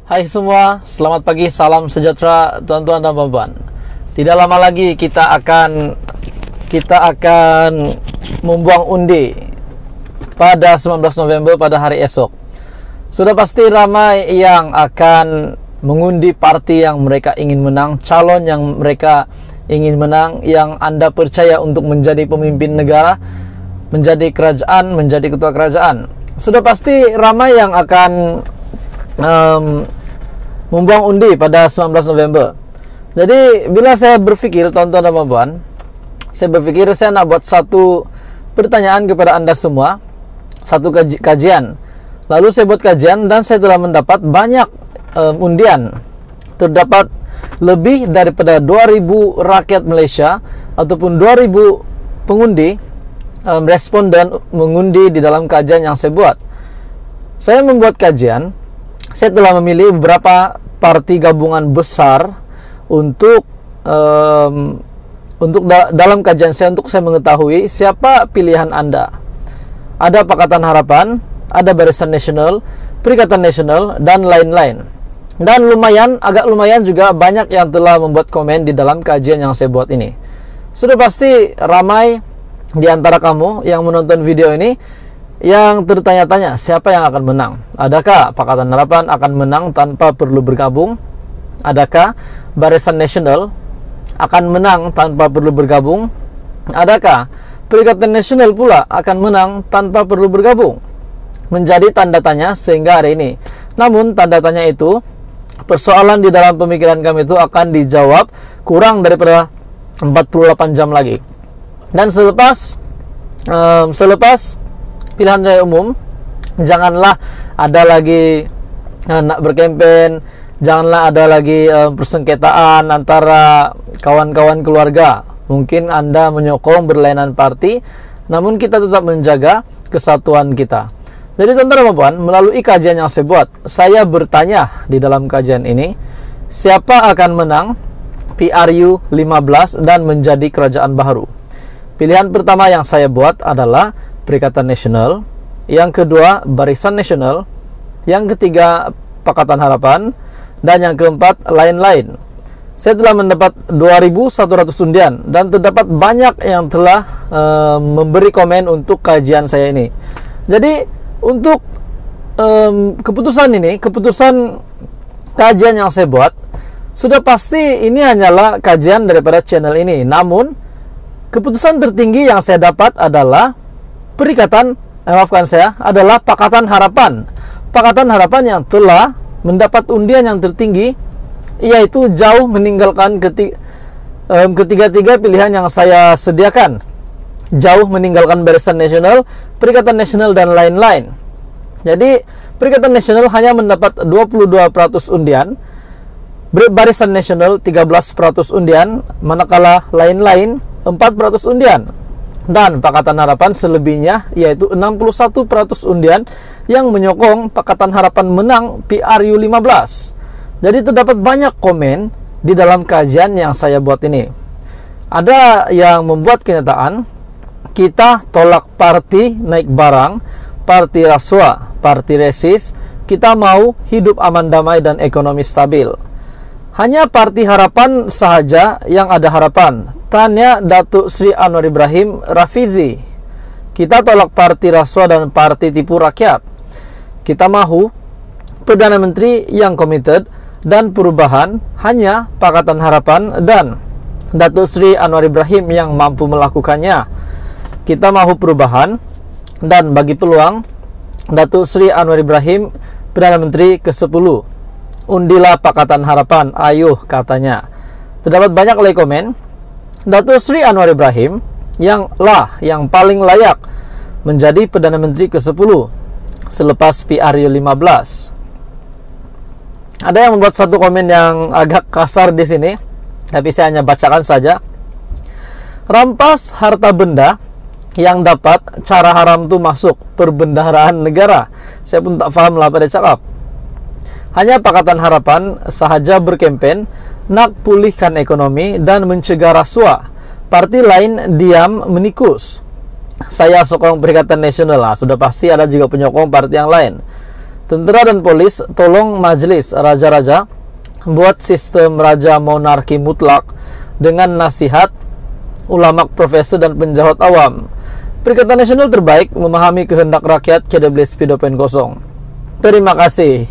Hai semua, selamat pagi, salam sejahtera tuan-tuan dan puan-puan. Tidak lama lagi kita akan membuang undi pada 19 November pada hari esok. Sudah pasti ramai yang akan mengundi parti yang mereka ingin menang, calon yang mereka ingin menang, yang Anda percaya untuk menjadi pemimpin negara, menjadi kerajaan, menjadi ketua kerajaan. Sudah pasti ramai yang akan membuang undi pada 19 November. Jadi bila saya berpikir, tuan-tuan dan puan-puan, saya nak buat satu pertanyaan kepada Anda semua, satu kajian. Lalu saya buat kajian dan saya telah mendapat banyak undian. Terdapat lebih daripada 2.000 rakyat Malaysia ataupun 2.000 pengundi responden mengundi di dalam kajian yang saya buat. Saya membuat kajian. Saya telah memilih beberapa parti gabungan besar untuk dalam kajian saya, untuk saya mengetahui siapa pilihan Anda. Ada Pakatan Harapan, ada Barisan Nasional, Perikatan Nasional, dan lain-lain. Dan agak lumayan juga banyak yang telah membuat komen di dalam kajian yang saya buat ini. Sudah pasti ramai di antara kamu yang menonton video ini yang tertanya-tanya siapa yang akan menang. Adakah Pakatan Harapan akan menang tanpa perlu bergabung? Adakah Barisan Nasional akan menang tanpa perlu bergabung? Adakah Perikatan Nasional pula akan menang tanpa perlu bergabung? Menjadi tanda tanya sehingga hari ini. Namun tanda tanya itu, persoalan di dalam pemikiran kami itu akan dijawab kurang daripada 48 jam lagi. Dan selepas pilihan raya umum, janganlah ada lagi nak berkempen, janganlah ada lagi persengketaan antara kawan-kawan keluarga. Mungkin Anda menyokong berlainan parti, namun kita tetap menjaga kesatuan kita. Jadi tuan-tuan dan puan, melalui kajian yang saya buat, saya bertanya di dalam kajian ini, siapa akan menang PRU 15 dan menjadi kerajaan baru? Pilihan pertama yang saya buat adalah Perikatan Nasional, yang kedua Barisan Nasional, yang ketiga Pakatan Harapan, dan yang keempat lain-lain. Saya telah mendapat 2.100 undian dan terdapat banyak yang telah memberi komen untuk kajian saya ini. Jadi untuk keputusan kajian yang saya buat, sudah pasti ini hanyalah kajian daripada channel ini. Namun keputusan tertinggi yang saya dapat adalah adalah Pakatan Harapan. Pakatan Harapan yang telah mendapat undian yang tertinggi, yaitu jauh meninggalkan ketiga-tiga pilihan yang saya sediakan. Jauh meninggalkan Barisan Nasional, Perikatan Nasional, dan lain-lain. Jadi Perikatan Nasional hanya mendapat 22% undian, Barisan Nasional 13% undian, manakala lain-lain 4% undian. Dan Pakatan Harapan selebihnya, yaitu 61% undian yang menyokong Pakatan Harapan menang PRU 15. Jadi terdapat banyak komen di dalam kajian yang saya buat ini. Ada yang membuat kenyataan, kita tolak parti naik barang, parti rasuah, parti resis, kita mau hidup aman damai dan ekonomi stabil. Hanya Parti Harapan sahaja yang ada harapan. Tanya Datuk Sri Anwar Ibrahim Rafizi. Kita tolak parti rasuah dan parti tipu rakyat. Kita mahu Perdana Menteri yang komited dan perubahan, hanya Pakatan Harapan dan Datuk Sri Anwar Ibrahim yang mampu melakukannya. Kita mahu perubahan dan bagi peluang Datuk Sri Anwar Ibrahim Perdana Menteri ke-10. Undilah Pakatan Harapan, ayo, katanya. Terdapat banyak lagi komen. Datuk Sri Anwar Ibrahim yang paling layak menjadi Perdana Menteri ke-10 selepas PRU 15. Ada yang membuat satu komen yang agak kasar di sini, tapi saya hanya bacakan saja. Rampas harta benda yang dapat cara haram tu masuk perbendaharaan negara. Saya pun tak faham lah apa dia cakap. Hanya Pakatan Harapan sahaja berkempen nak pulihkan ekonomi dan mencegah rasuah. Parti lain diam menikus. Saya sokong Perikatan Nasional lah. Sudah pasti ada juga penyokong parti yang lain. Tentara dan polis, tolong majelis raja-raja buat sistem raja monarki mutlak dengan nasihat ulama, profesor, dan penjawat awam. Perikatan Nasional terbaik memahami kehendak rakyat KDBLSP 2.0. Terima kasih.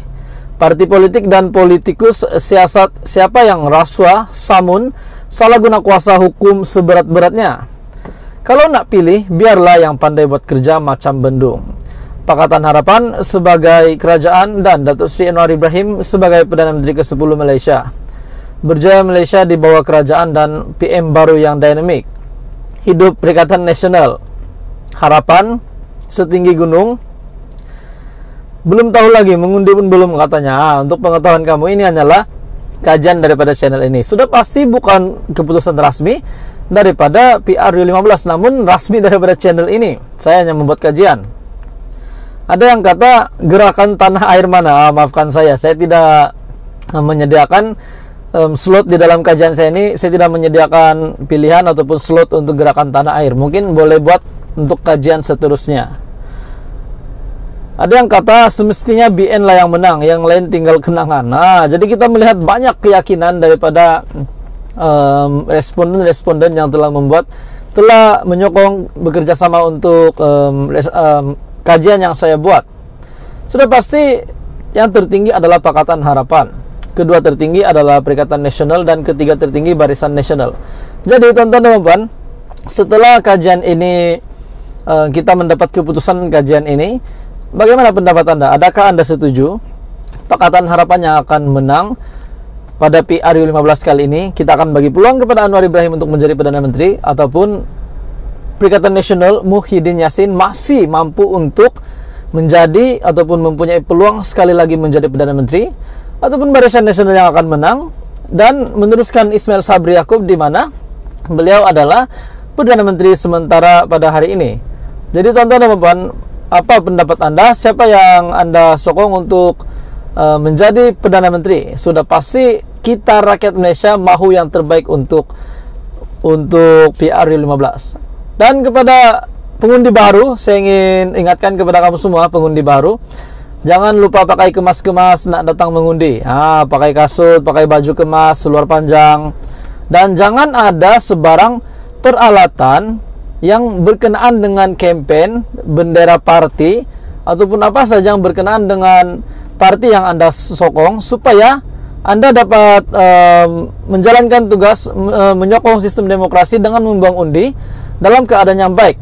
Parti politik dan politikus siasat, siapa yang rasuah, samun, salah guna kuasa hukum seberat-beratnya. Kalau nak pilih, biarlah yang pandai buat kerja macam bendung. Pakatan Harapan sebagai kerajaan dan Datuk Seri Anwar Ibrahim sebagai Perdana Menteri ke-10 Malaysia. Berjaya Malaysia di bawah kerajaan dan PM baru yang dinamik. Hidup Perikatan Nasional. Harapan setinggi gunung. Belum tahu lagi, mengundi pun belum katanya. Untuk pengetahuan kamu, ini hanyalah kajian daripada channel ini. Sudah pasti bukan keputusan rasmi daripada PRU15, namun rasmi daripada channel ini. Saya hanya membuat kajian. Ada yang kata gerakan tanah air mana? Maafkan saya tidak menyediakan slot di dalam kajian saya ini. Saya tidak menyediakan pilihan ataupun slot untuk gerakan tanah air. Mungkin boleh buat untuk kajian seterusnya. Ada yang kata semestinya BN lah yang menang, yang lain tinggal kenangan. Nah, jadi kita melihat banyak keyakinan daripada responden-responden yang telah menyokong bekerja sama untuk kajian yang saya buat. Sudah pasti yang tertinggi adalah Pakatan Harapan, kedua tertinggi adalah Perikatan Nasional, dan ketiga tertinggi Barisan Nasional. Jadi teman-teman, setelah kajian ini kita mendapat keputusan kajian ini, bagaimana pendapat Anda? Adakah Anda setuju Pakatan Harapan yang akan menang pada PRU15 kali ini? Kita akan bagi peluang kepada Anwar Ibrahim untuk menjadi Perdana Menteri, ataupun Perikatan Nasional Muhyiddin Yassin masih mampu untuk menjadi ataupun mempunyai peluang sekali lagi menjadi Perdana Menteri, ataupun Barisan Nasional yang akan menang dan meneruskan Ismail Sabri Yaakob, di mana beliau adalah Perdana Menteri sementara pada hari ini. Jadi teman-teman, apa pendapat Anda? Siapa yang Anda sokong untuk menjadi Perdana Menteri? Sudah pasti kita rakyat Malaysia mahu yang terbaik untuk PRU15. Dan kepada pengundi baru, saya ingin ingatkan kepada kamu semua pengundi baru, jangan lupa pakai kemas-kemas nak datang mengundi. Pakai kasut, pakai baju kemas seluar panjang, dan jangan ada sebarang peralatan yang berkenaan dengan kempen, bendera parti, ataupun apa saja yang berkenaan dengan parti yang Anda sokong, supaya Anda dapat menjalankan tugas menyokong sistem demokrasi dengan membuang undi dalam keadaan yang baik.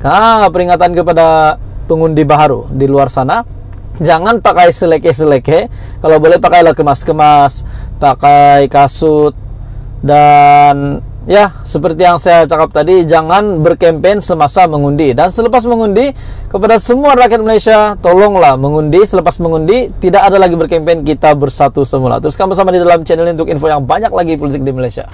Peringatan kepada pengundi baru di luar sana, jangan pakai seleke-seleke. Kalau boleh pakailah kemas-kemas, pakai kasut, dan ya, seperti yang saya cakap tadi, jangan berkempen semasa mengundi. Dan selepas mengundi, kepada semua rakyat Malaysia, tolonglah mengundi. Selepas mengundi, tidak ada lagi berkempen, kita bersatu semula. Teruskan bersama di dalam channel ini untuk info yang banyak lagi politik di Malaysia.